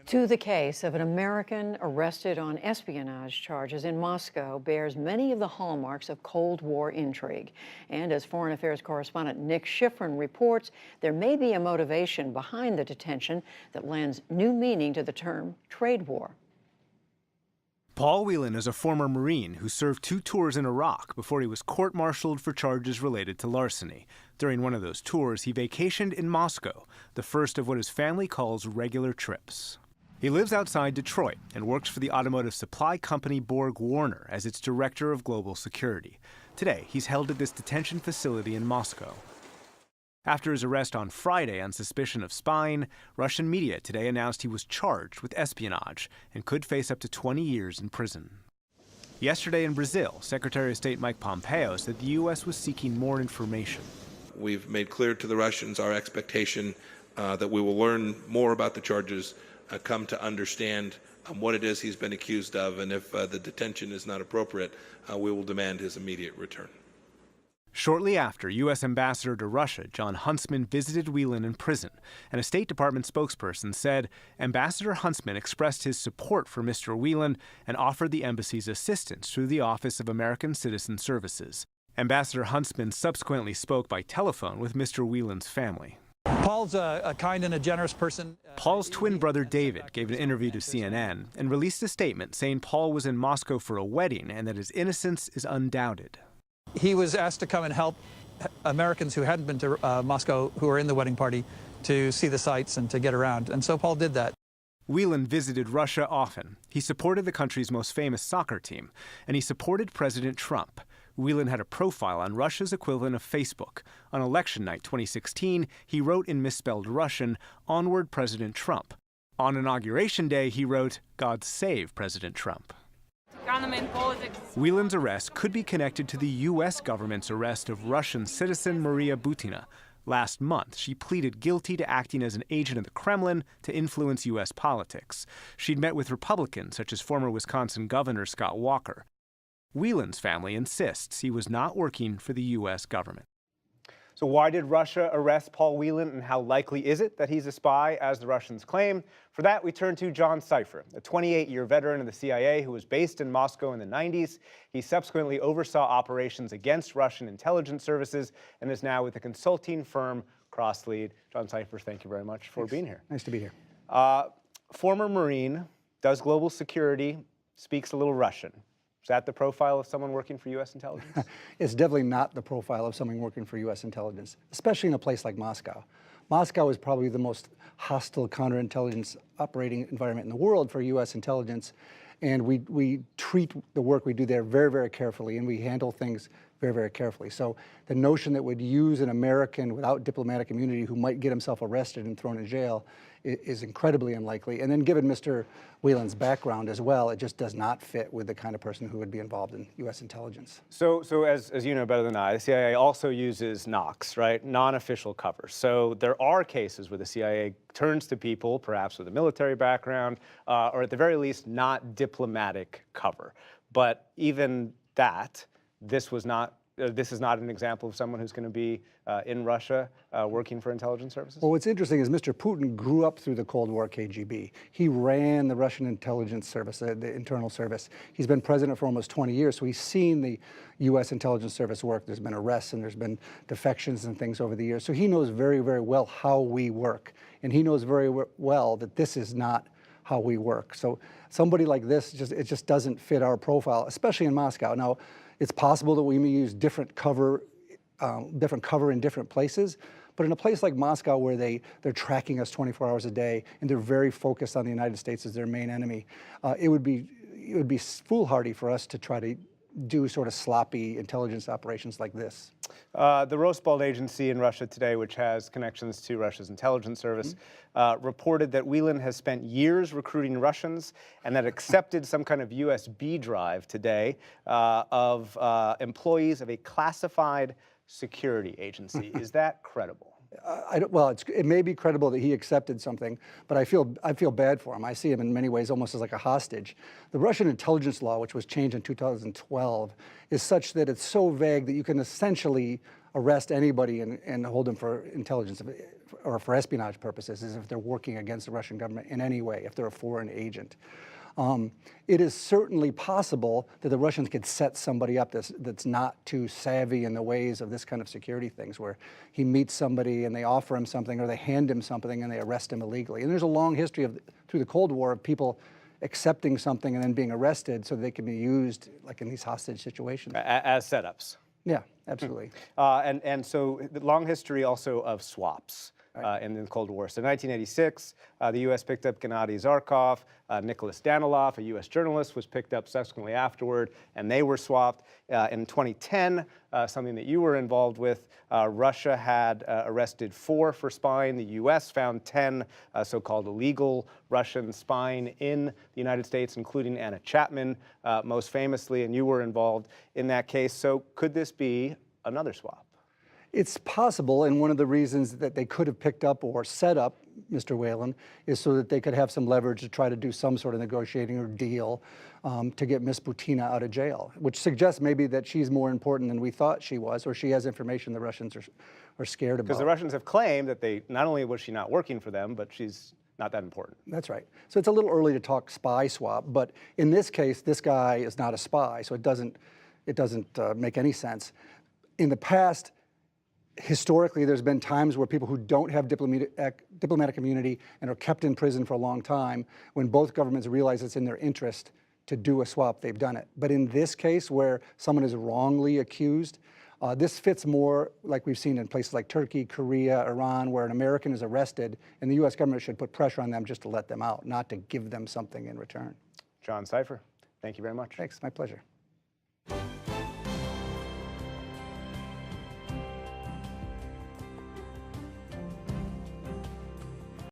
To the case of an American arrested on espionage charges in Moscow bears many of the hallmarks of Cold War intrigue. And as Foreign Affairs correspondent Nick Schifrin reports, there may be a motivation behind the detention that lends new meaning to the term trade war. Paul Whelan is a former Marine who served 2 tours in Iraq before he was court-martialed for charges related to larceny. During one of those tours, he vacationed in Moscow, the first of what his family calls regular trips. He lives outside Detroit and works for the automotive supply company Borg Warner as its director of global security. Today, he's held at this detention facility in Moscow. After his arrest on Friday on suspicion of spying, Russian media today announced he was charged with espionage and could face up to 20 years in prison. Yesterday in Brazil, Secretary of State Mike Pompeo said the U.S. was seeking more information. We've made clear to the Russians our expectation that we will learn more about the charges, come to understand what it is he's been accused of, and if the detention is not appropriate, we will demand his immediate return. Shortly after, U.S. Ambassador to Russia John Huntsman visited Whelan in prison, and a State Department spokesperson said Ambassador Huntsman expressed his support for Mr. Whelan and offered the embassy's assistance through the Office of American Citizen Services. Ambassador Huntsman subsequently spoke by telephone with Mr. Whelan's family. Paul's a kind and a generous person. Paul's twin brother David gave an interview to CNN and released a statement saying Paul was in Moscow for a wedding and that his innocence is undoubted. He was asked to come and help Americans who hadn't been to Moscow, who were in the wedding party, to see the sights and to get around. And so Paul did that. Whelan visited Russia often. He supported the country's most famous soccer team, and he supported President Trump. Whelan had a profile on Russia's equivalent of Facebook. On election night 2016, he wrote in misspelled Russian, "Onward, President Trump." On Inauguration Day, he wrote, "God save President Trump." Whelan's arrest could be connected to the U.S. government's arrest of Russian citizen Maria Butina. Last month, she pleaded guilty to acting as an agent of the Kremlin to influence U.S. politics. She'd met with Republicans, such as former Wisconsin Governor Scott Walker. Whelan's family insists he was not working for the U.S. government. So why did Russia arrest Paul Whelan, and how likely is it that he's a spy, as the Russians claim? For that, we turn to John Sipher, a 28-year veteran of the CIA who was based in Moscow in the 90s. He subsequently oversaw operations against Russian intelligence services and is now with the consulting firm Crosslead. John Sipher, thank you very much for being here. Nice to be here. Former Marine, does global security, speaks a little Russian. Is that the profile of someone working for U.S. intelligence? It's definitely not the profile of someone working for U.S. intelligence, especially in a place like Moscow. Moscow is probably the most hostile counterintelligence operating environment in the world for U.S. intelligence, and we treat the work we do there very, very carefully, and we handle things very, very carefully. So the notion that we'd use an American without diplomatic immunity who might get himself arrested and thrown in jail is incredibly unlikely. And then given Mr. Whelan's background as well, it just does not fit with the kind of person who would be involved in U.S. intelligence. So as you know better than I, the CIA also uses NOCs, right? Non-official cover. So there are cases where the CIA turns to people, perhaps with a military background, or at the very least, not diplomatic cover. But even that, this is not an example of someone who's going to be in Russia working for intelligence services? Well, what's interesting is Mr. Putin grew up through the Cold War KGB. He ran the Russian intelligence service, the internal service. He's been president for almost 20 years, so he's seen the U.S. intelligence service work. There's been arrests and there's been defections and things over the years. So he knows very, very well how we work. And he knows very well that this is not how we work. So somebody like this, it just doesn't fit our profile, especially in Moscow. Now, it's possible that we may use different cover in different places, but in a place like Moscow where they're tracking us 24 hours a day and they're very focused on the United States as their main enemy, it would be foolhardy for us to try to do sort of sloppy intelligence operations like this. The Rosbald agency in Russia today, which has connections to Russia's intelligence service, reported that Whelan has spent years recruiting Russians and that accepted some kind of USB drive today of employees of a classified security agency. Is that credible? Well, it may be credible that he accepted something, but I feel bad for him. I see him in many ways almost as like a hostage. The Russian intelligence law, which was changed in 2012, is such that it's so vague that you can essentially arrest anybody and hold them for intelligence or for espionage purposes is if they're working against the Russian government in any way, if they're a foreign agent. It is certainly possible that the Russians could set somebody up that's not too savvy in the ways of this kind of security things, where he meets somebody and they offer him something or they hand him something and they arrest him illegally. And there's a long history through the Cold War of people accepting something and then being arrested so they can be used like in these hostage situations. As setups. Yeah, absolutely. And so the long history also of swaps. In the Cold War. So 1986, the U.S. picked up Gennady Zarkov. Nicholas Danilov, a U.S. journalist, was picked up subsequently afterward, and they were swapped. In 2010, something that you were involved with, Russia had arrested 4 for spying. The U.S. found 10 so-called illegal Russian spying in the United States, including Anna Chapman, most famously, and you were involved in that case. So could this be another swap? It's possible, and one of the reasons that they could have picked up or set up Mr. Whelan is so that they could have some leverage to try to do some sort of negotiating or deal to get Ms. Butina out of jail, which suggests maybe that she's more important than we thought she was, or she has information the Russians are scared about. Because the Russians have claimed that not only was she not working for them, but she's not that important. That's right. So it's a little early to talk spy swap, but in this case, this guy is not a spy, so it doesn't make any sense. In the past, historically, there's been times where people who don't have diplomatic immunity and are kept in prison for a long time, when both governments realize it's in their interest to do a swap, they've done it. But in this case, where someone is wrongly accused, this fits more like we've seen in places like Turkey, Korea, Iran, where an American is arrested, and the U.S. government should put pressure on them just to let them out, not to give them something in return. John Sipher, thank you very much. Thanks, my pleasure.